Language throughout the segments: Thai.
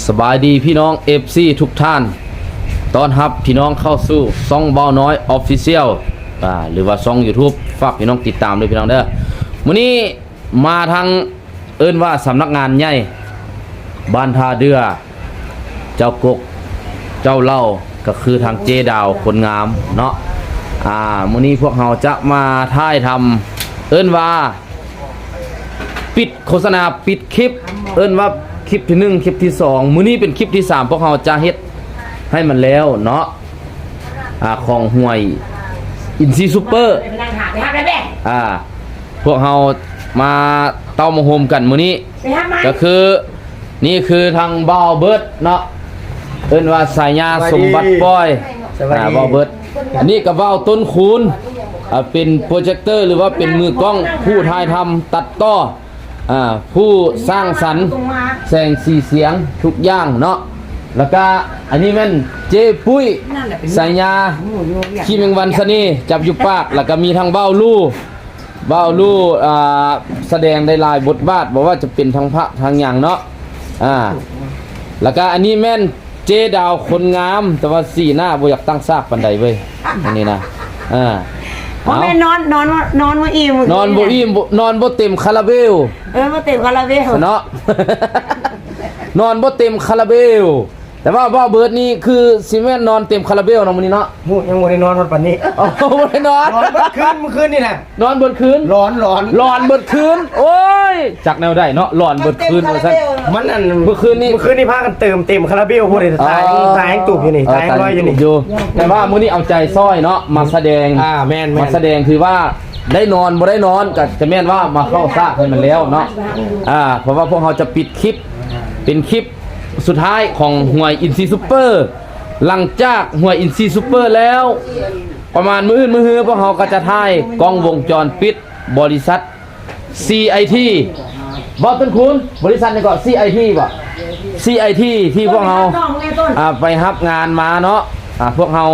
สบายดีพี่น้อง FC ทุกท่านต้อนรับพี่น้องเข้าสู่ซ่องเบาน้อย Official หรือว่าซ่อง YouTube ฝากพี่น้องติดตามด้วยพี่น้องเด้อมื้อนี้มาทางเอิ้นว่าสำนักงานใหญ่บ้านท่าเดือเจ้ากกเจ้าเล่าก็คือทางเจดาวคนงามเนาะมื้อนี้พวกเราจะมาถ่ายทำเอิ้นว่าปิดโฆษณาปิดคลิปเอิ้นว่าคลิปที่1คลิปที่2มื้อนี้เป็นคลิปที่3พวกเราจะเฮ็ดให้มันแล้วเนาะของห้วยอินซีซูเปอร์พวกเรามาเต้ามาโฮมกันมื้อนี้ก็คือนี่คือทางบ่าวเบิร์ดเนาะเอิ้นว่าสายญาสมบัติปอยบ่าวเบิร์ดอันนี้ก็บ่าวต้นคูณเป็นโปรเจคเตอร์หรือว่าเป็นมือกล้องผู้ถ่ายทำตัดต่อผู้สร้างสรรค์แสงสีเสียงทุกอย่างเนาะแล้วก็อันนี้แม่นเจปุ้ยสายญาขี้แมงวันซะนี่จับอยู่ปากแล้วก็มีทางเบ้าลู่แสดงได้หลายบทบาทบอกว่าจะเป็นทางพระทางอย่างเนาะแล้วก็อันนี้แม่นเจดาวคนงามแต่ว่าสีหน้าบ่อยากตั้งซากปานใดเว้ยอันนี้นะเพราะแม่นอนบ่อิ่มนอนบ่อิ่มนอนบ่เต็มคาราเบลบ่เต็มคาราเบลเนาะ นอนบ่เต็มคาราเบลแต่ว่าบ่เบิร์ดนี่คือสิแม่นนอนเต็มคาราเบลเนาะมื้อนี้เนาะยังบ่ได้นอนวันปานนี้บ่ได้นอนเบิดคืนเมื่อคืนนี่น่ะนอนเบิดคืนร้อนเบิดคืนโอ้ยจักแนวได้เนาะร้อนเบิดคืนว่าซั่นมันอันเมื่อคืนนี่พากันเติมคาราเบลบ่ได้ตายตุบอยู่นี่ตายร้อยอยู่นี่แต่ว่ามื้อนี้เอาใจซ้อยเนาะมาแสดงแม่นมาแสดงคือว่าได้นอนบ่ได้นอนก็จะแม่นว่ามาเข้าซากให้มันแล้วเนาะเพราะว่าพวกเราจะปิดคลิปเป็นคลิปสุดท้ายของห้วยอินซีซูเปอร์หลังจากห้วยอินซีซูเปอร์แล้วประมาณมื้อพวกเราก็จะถ่ายกล้องวงจรปิดบริษัท CIT บ่ต้นคุณบริษัทนี่ก็ CIT บ่ CIT ที่พวกเราไปรับงานมาเนาะพวกเรา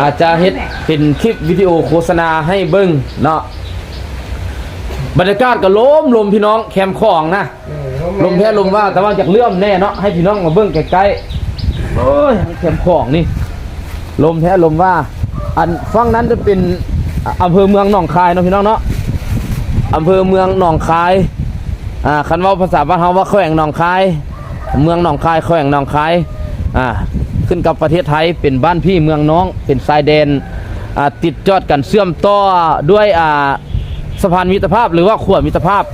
อาจจะเฮ็ดเป็นคลิปวิดีโอโฆษณาให้เบิ่งเนาะบรรยากาศก็ลมพี่น้องแคมป์ของนะลมแพ้ลมว่าแต่ว่าจากเลื่อมแน่เนาะให้พี่น้องมาเบิ่งใกล้ๆโอ้ยแคมป์ของนี่ลมแพ้ลมว่าอันฝั่งนั้นจะเป็นอำเภอเมืองหนองคายเนาะพี่น้องเนาะอำเภอเมืองหนองคายคันว่าภาษาบ้านเฮาว่าแขวงหนองคายเมืองหนองคายแขวงหนองคายขึ้นกับประเทศไทยเป็นบ้านพี่เมืองน้องเป็นชายแดนติดจอดกันเชื่อมต่อด้วยสะพานมิตรภาพหรือว่าขั้วมิตรภาพ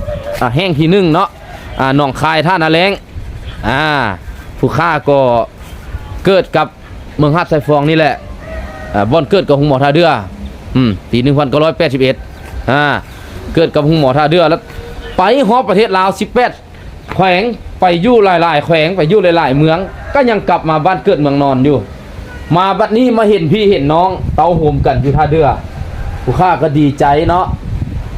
แห้งที่1เนาะหนองคายท่านาแรงผู้ฆ่าก็เกิดกับเมืองฮัดไซฟองนี่แหละบ่อนเกิดกับหุงหมอท่าเดือปี1981เกิดกับหุงหมอท่าเดือแล้วไปฮอบประเทศลาว18แขวงไปอยู่หลายๆแขวงไปอยู่หลายๆเมืองก็ยังกลับมาบ้านเกิดเมืองนอนอยู่มาบัดนี้มาเห็นพี่เห็นน้องเตาโฮมกันอยู่ท่าเดือผู้ฆ่าก็ดีใจเนาะ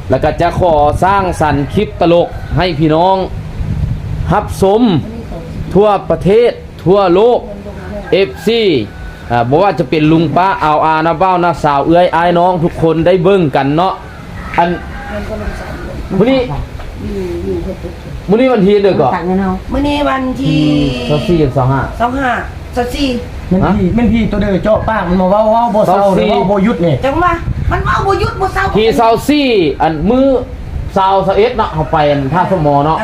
แล้วก็จะขอสร้างสรรค์คลิปตลกให้พี่น้องรับชมทั่วประเทศทั่วโลก FC บอกว่าจะเป็นลุงป้าเอานาเบ้านาสาวเอื้อยอ้ายน้องทุกคนได้เบิ่งกันเนาะอันมื้อนี้วันที่เด้อก็มื้อนี้วันที่24 มันพี่ตัวเด้อเจาะปากมันมาเว้าบ่เซาหรือว่าบ่หยุดนี่จังว่ามันเว้าบ่หยุดบ่เซาที่24อันมื้อ21เนาะเฮาไปท่าสมอเนาะ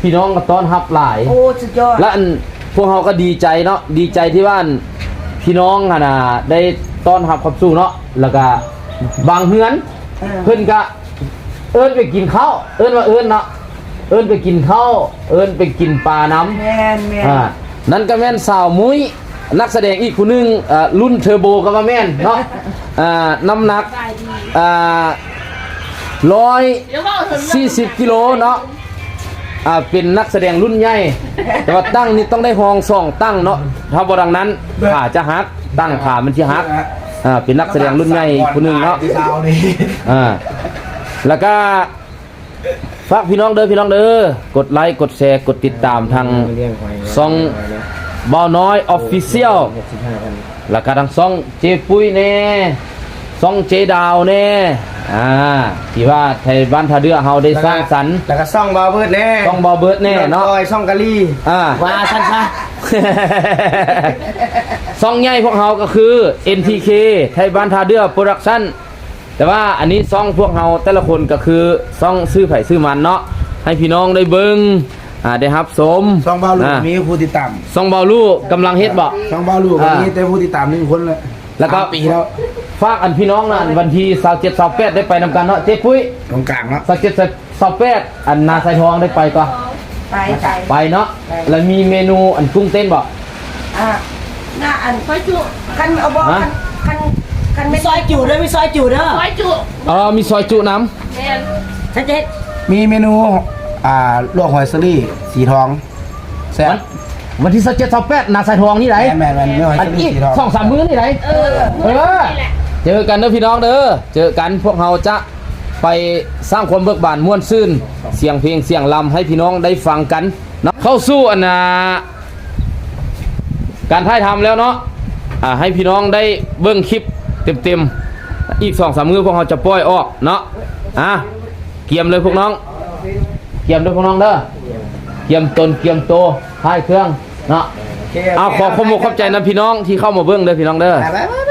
พี่น้องก็ต้อนรับหลายโอ้สุดยอดและอันพวกเราก็ดีใจเนาะดีใจที่ว่าพี่น้องได้ต้อนรับขับสู้เนาะแล้วก็บางเฮือนเพิ่นก็เอิ้นไปกินข้าวเอิ้นว่าเอิ้นเนาะเอิ้นไปกินข้าวเอิ้นไปกินปลาน้ำแม่นนั่นก็แม่นสาวมุ้ยนักแสดงอีกคนนึงรุ่นเทอร์โบก็ว่าแม่นเนาะน้ำหนัก140กิโลเนาะเป็นนักแสดงรุ่นใหญ่แต่ว่าตั้งนี่ต้องได้ห้อง2ตั้งเนาะถ้าบ่ดังนั้นขาจะหักตั้งขามันสิหักเป็นนักแสดงรุ่นใหญ่คนนึงเนาะแล้วก็ฝากพี่น้องเด้อกดไลค์กดแชร์กดติดตามทางช่องเบาน้อย Official แล้วก็ทางช่องเจปุ้ยแน่ช่องเจดาวแน่ ที่ว่าไทยบ้านท่าเรือเฮาได้สร้างสรรค์ แล้วก็ซ่องบาเบิร์ดแน่ ต้องบอเบิร์ดแน่เนาะ ซอยซ่องกะลี่ ว่าซั่นซะ ซองใหญ่พวกเฮาก็คือ NTK ไทยบ้านท่าเรือโปรดักชั่นแต่ว่าอันนี้ซองพวกเฮาแต่ละคนก็คือซองซื้อไผ่ซื้อมันเนาะให้พี่น้องได้เบิ่งได้รับชม ซ่องบาลูกมีผู้ติดตาม ซองเบาลูกกำลังเฮ็ดบ่ ซ่องบาลูกมีแต่ผู้ติดตาม1คนเลย แล้วก็ ปีแล้ว ฝากอันพี่น้องนะอันวันที่27 28ได้ไปนำกันเนาะเจ๊ปุ้ย ตรงกลางเนาะ 27 28อันนาไซทองได้ไปก็ ไป ไปเนาะแล้วมีเมนูอันกุ้งเต้นบ่ หน้าอันซอยจุคันเอาบ่คันไม่ซอยจุเด้อมีซอยจุเด้อ ไว้จุ มีซอยจุน้ แม่น ฉันจะเฮ็ด มีเมนูลวกหอยสลี่สีทองแซ่บ ำวันที่27 28นาไซทองนี่ไหน แม่นๆเนื้อหอย อัน สลี่ อีก สีทอง 2-3 มื้อนี่ไหน เออ เออ นี่แหละ เจอกันเด้อพี่น้องเด้อเจอกันพวกเราจะไปสร้างความเบิกบานม่วนซื่นเสียงเพลงเสียงลำให้พี่น้องได้ฟังกันเนาะเข้าสู่อันการถ่ายทำแล้วเนาะให้พี่น้องได้เบิ้งคลิปเต็มๆอีก 2-3 มื้อพวกเราจะปล่อยออกเนาะเกียมเลยพวกน้องเกียมด้วยพวกน้องเด้อเกียมตนเกียมโตท้ายเครื่องเนาะเอาขอขอบคุณขอบใจนะพี่น้องที่เข้ามาเบิ้งเด้อพี่น้องเด้อ ไป